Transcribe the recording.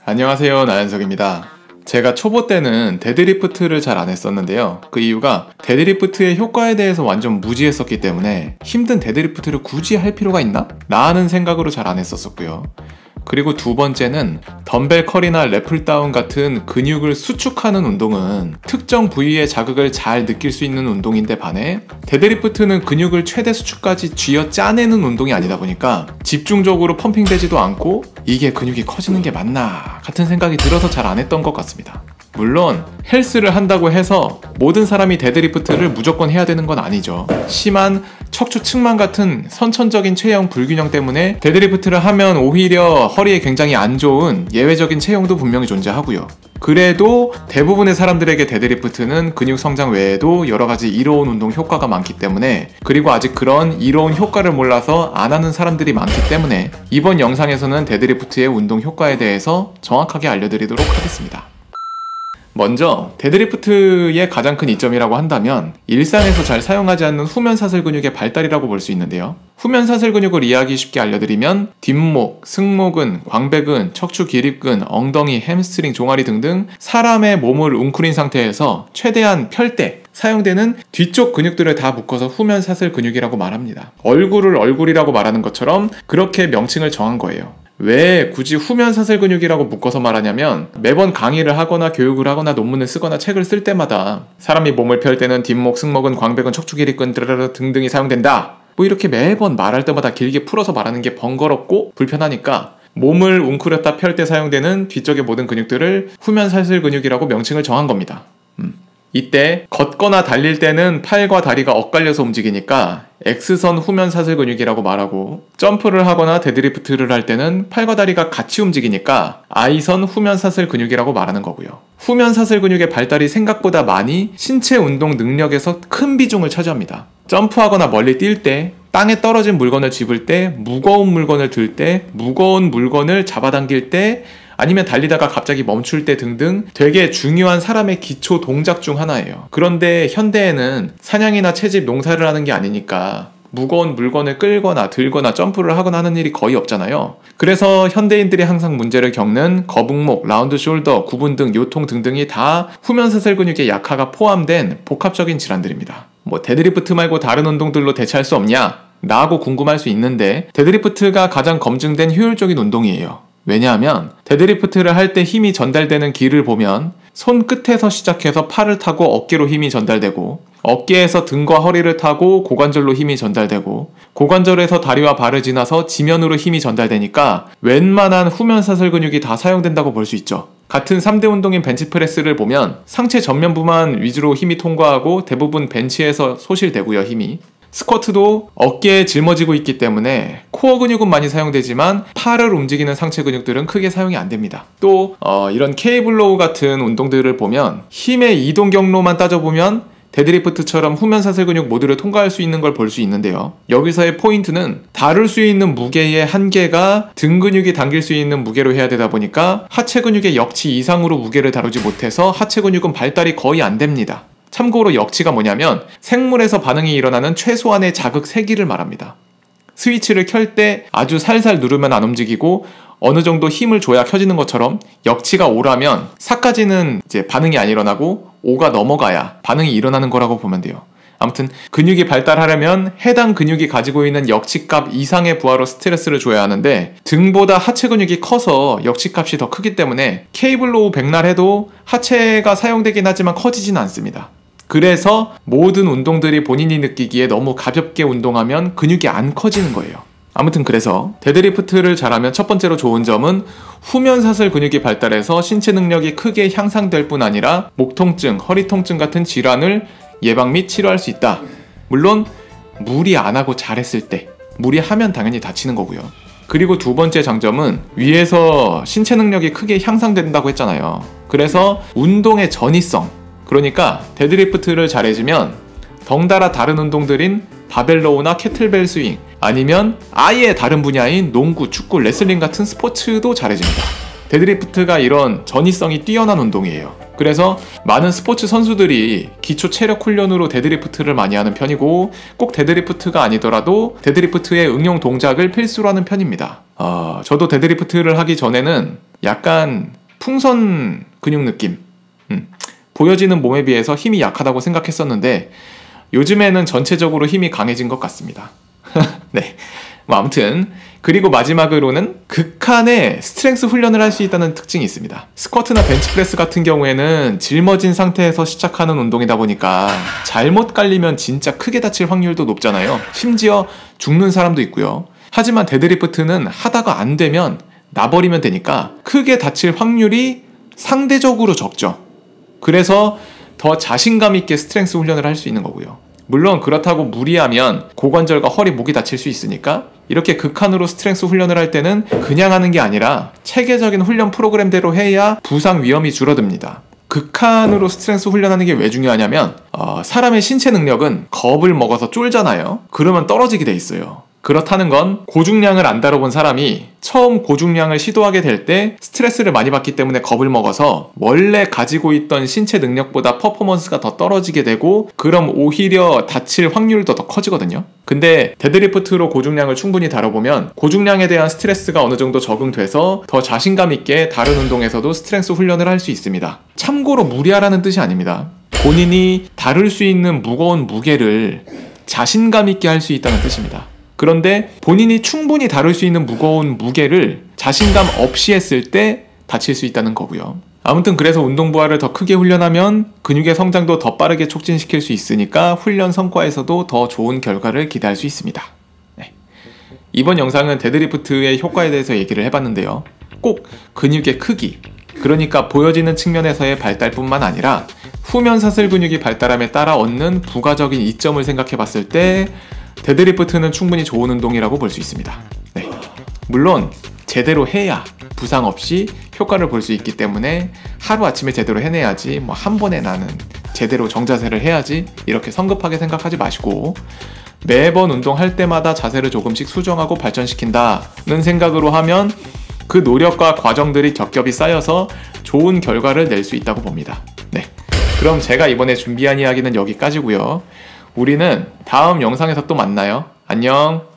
안녕하세요, 나연석입니다. 제가 초보 때는 데드리프트를 잘 안 했었는데요. 그 이유가 데드리프트의 효과에 대해서 완전 무지했었기 때문에 힘든 데드리프트를 굳이 할 필요가 있나? 라는 생각으로 잘 안 했었고요. 그리고 두 번째는 덤벨 컬이나 랩풀다운 같은 근육을 수축하는 운동은 특정 부위의 자극을 잘 느낄 수 있는 운동인데 반해 데드리프트는 근육을 최대 수축까지 쥐어 짜내는 운동이 아니다 보니까 집중적으로 펌핑되지도 않고 이게 근육이 커지는 게 맞나 같은 생각이 들어서 잘 안 했던 것 같습니다. 물론 헬스를 한다고 해서 모든 사람이 데드리프트를 무조건 해야 되는 건 아니죠. 심한 척추 측만 같은 선천적인 체형 불균형 때문에 데드리프트를 하면 오히려 허리에 굉장히 안 좋은 예외적인 체형도 분명히 존재하고요. 그래도 대부분의 사람들에게 데드리프트는 근육 성장 외에도 여러가지 이로운 운동 효과가 많기 때문에, 그리고 아직 그런 이로운 효과를 몰라서 안 하는 사람들이 많기 때문에 이번 영상에서는 데드리프트의 운동 효과에 대해서 정확하게 알려드리도록 하겠습니다. 먼저 데드리프트의 가장 큰 이점이라고 한다면 일상에서 잘 사용하지 않는 후면사슬 근육의 발달이라고 볼 수 있는데요. 후면사슬 근육을 이해하기 쉽게 알려드리면 뒷목, 승모근, 광배근, 척추 기립근, 엉덩이, 햄스트링, 종아리 등등 사람의 몸을 웅크린 상태에서 최대한 펼 때 사용되는 뒤쪽 근육들을 다 묶어서 후면사슬 근육이라고 말합니다. 얼굴을 얼굴이라고 말하는 것처럼 그렇게 명칭을 정한 거예요. 왜 굳이 후면사슬 근육이라고 묶어서 말하냐면 매번 강의를 하거나 교육을 하거나 논문을 쓰거나 책을 쓸 때마다 사람이 몸을 펼 때는 뒷목, 승모근, 광배근, 척추 기립근 등등이 사용된다, 뭐 이렇게 매번 말할 때마다 길게 풀어서 말하는 게 번거롭고 불편하니까 몸을 웅크렸다 펼 때 사용되는 뒤쪽의 모든 근육들을 후면사슬 근육이라고 명칭을 정한 겁니다. 이때 걷거나 달릴 때는 팔과 다리가 엇갈려서 움직이니까 X선 후면사슬 근육이라고 말하고, 점프를 하거나 데드리프트를 할 때는 팔과 다리가 같이 움직이니까 I선 후면사슬 근육이라고 말하는 거고요. 후면사슬 근육의 발달이 생각보다 많이 신체 운동 능력에서 큰 비중을 차지합니다. 점프하거나 멀리 뛸 때, 땅에 떨어진 물건을 집을 때, 무거운 물건을 들 때, 무거운 물건을 잡아당길 때, 아니면 달리다가 갑자기 멈출 때 등등 되게 중요한 사람의 기초 동작 중 하나예요. 그런데 현대에는 사냥이나 채집, 농사를 하는 게 아니니까 무거운 물건을 끌거나 들거나 점프를 하거나 하는 일이 거의 없잖아요. 그래서 현대인들이 항상 문제를 겪는 거북목, 라운드 숄더, 구분 등, 요통 등등이 다 후면사슬 근육의 약화가 포함된 복합적인 질환들입니다. 뭐 데드리프트 말고 다른 운동들로 대체할 수 없냐? 라고 궁금할 수 있는데 데드리프트가 가장 검증된 효율적인 운동이에요. 왜냐하면 데드리프트를 할 때 힘이 전달되는 길을 보면 손끝에서 시작해서 팔을 타고 어깨로 힘이 전달되고, 어깨에서 등과 허리를 타고 고관절로 힘이 전달되고, 고관절에서 다리와 발을 지나서 지면으로 힘이 전달되니까 웬만한 후면사슬 근육이 다 사용된다고 볼 수 있죠. 같은 3대 운동인 벤치프레스를 보면 상체 전면부만 위주로 힘이 통과하고 대부분 벤치에서 소실되고요, 힘이. 스쿼트도 어깨에 짊어지고 있기 때문에 코어 근육은 많이 사용되지만 팔을 움직이는 상체 근육들은 크게 사용이 안 됩니다. 또 이런 케이블로우 같은 운동들을 보면 힘의 이동 경로만 따져보면 데드리프트처럼 후면사슬 근육 모두를 통과할 수 있는 걸 볼 수 있는데요. 여기서의 포인트는 다룰 수 있는 무게의 한계가 등 근육이 당길 수 있는 무게로 해야 되다 보니까 하체 근육의 역치 이상으로 무게를 다루지 못해서 하체 근육은 발달이 거의 안 됩니다. 참고로 역치가 뭐냐면 생물에서 반응이 일어나는 최소한의 자극 세기를 말합니다. 스위치를 켤 때 아주 살살 누르면 안 움직이고 어느 정도 힘을 줘야 켜지는 것처럼 역치가 5라면 4까지는 이제 반응이 안 일어나고 5가 넘어가야 반응이 일어나는 거라고 보면 돼요. 아무튼 근육이 발달하려면 해당 근육이 가지고 있는 역치값 이상의 부하로 스트레스를 줘야 하는데 등보다 하체 근육이 커서 역치값이 더 크기 때문에 케이블로우 백날 해도 하체가 사용되긴 하지만 커지진 않습니다. 그래서 모든 운동들이 본인이 느끼기에 너무 가볍게 운동하면 근육이 안 커지는 거예요. 아무튼 그래서 데드리프트를 잘하면 첫 번째로 좋은 점은 후면사슬 근육이 발달해서 신체 능력이 크게 향상될 뿐 아니라 목 통증, 허리 통증 같은 질환을 예방 및 치료할 수 있다. 물론 무리 안 하고 잘했을 때, 무리하면 당연히 다치는 거고요. 그리고 두 번째 장점은 위에서 신체 능력이 크게 향상된다고 했잖아요. 그래서 운동의 전이성, 그러니까 데드리프트를 잘해주면 덩달아 다른 운동들인 바벨로우나 캐틀벨 스윙, 아니면 아예 다른 분야인 농구, 축구, 레슬링 같은 스포츠도 잘해줍니다. 데드리프트가 이런 전이성이 뛰어난 운동이에요. 그래서 많은 스포츠 선수들이 기초 체력 훈련으로 데드리프트를 많이 하는 편이고, 꼭 데드리프트가 아니더라도 데드리프트의 응용 동작을 필수로 하는 편입니다. 저도 데드리프트를 하기 전에는 약간 풍선 근육 느낌. 보여지는 몸에 비해서 힘이 약하다고 생각했었는데 요즘에는 전체적으로 힘이 강해진 것 같습니다. 네. 아무튼 그리고 마지막으로는 극한의 스트렝스 훈련을 할 수 있다는 특징이 있습니다. 스쿼트나 벤치프레스 같은 경우에는 짊어진 상태에서 시작하는 운동이다 보니까 잘못 깔리면 진짜 크게 다칠 확률도 높잖아요. 심지어 죽는 사람도 있고요. 하지만 데드리프트는 하다가 안 되면 놔버리면 되니까 크게 다칠 확률이 상대적으로 적죠. 그래서 더 자신감 있게 스트렝스 훈련을 할 수 있는 거고요. 물론 그렇다고 무리하면 고관절과 허리, 목이 다칠 수 있으니까 이렇게 극한으로 스트렝스 훈련을 할 때는 그냥 하는 게 아니라 체계적인 훈련 프로그램대로 해야 부상 위험이 줄어듭니다. 극한으로 스트렝스 훈련하는 게 왜 중요하냐면 사람의 신체 능력은 겁을 먹어서 쫄잖아요. 그러면 떨어지게 돼 있어요. 그렇다는 건 고중량을 안 다뤄본 사람이 처음 고중량을 시도하게 될 때 스트레스를 많이 받기 때문에 겁을 먹어서 원래 가지고 있던 신체 능력보다 퍼포먼스가 더 떨어지게 되고 그럼 오히려 다칠 확률도 더 커지거든요. 근데 데드리프트로 고중량을 충분히 다뤄보면 고중량에 대한 스트레스가 어느 정도 적응돼서 더 자신감 있게 다른 운동에서도 스트렝스 훈련을 할 수 있습니다. 참고로 무리하라는 뜻이 아닙니다. 본인이 다룰 수 있는 무거운 무게를 자신감 있게 할 수 있다는 뜻입니다. 그런데 본인이 충분히 다룰 수 있는 무거운 무게를 자신감 없이 했을 때 다칠 수 있다는 거고요. 아무튼 그래서 운동 부하를 더 크게 훈련하면 근육의 성장도 더 빠르게 촉진시킬 수 있으니까 훈련 성과에서도 더 좋은 결과를 기대할 수 있습니다. 네. 이번 영상은 데드리프트의 효과에 대해서 얘기를 해봤는데요. 꼭 근육의 크기, 그러니까 보여지는 측면에서의 발달뿐만 아니라 후면 사슬 근육이 발달함에 따라 얻는 부가적인 이점을 생각해봤을 때 데드리프트는 충분히 좋은 운동이라고 볼 수 있습니다. 네. 물론 제대로 해야 부상 없이 효과를 볼 수 있기 때문에 하루아침에 제대로 해내야지 한 번에 나는 제대로 정자세를 해야지 이렇게 성급하게 생각하지 마시고 매번 운동할 때마다 자세를 조금씩 수정하고 발전시킨다는 생각으로 하면 그 노력과 과정들이 겹겹이 쌓여서 좋은 결과를 낼 수 있다고 봅니다. 네. 그럼 제가 이번에 준비한 이야기는 여기까지고요. 우리는 다음 영상에서 또 만나요. 안녕.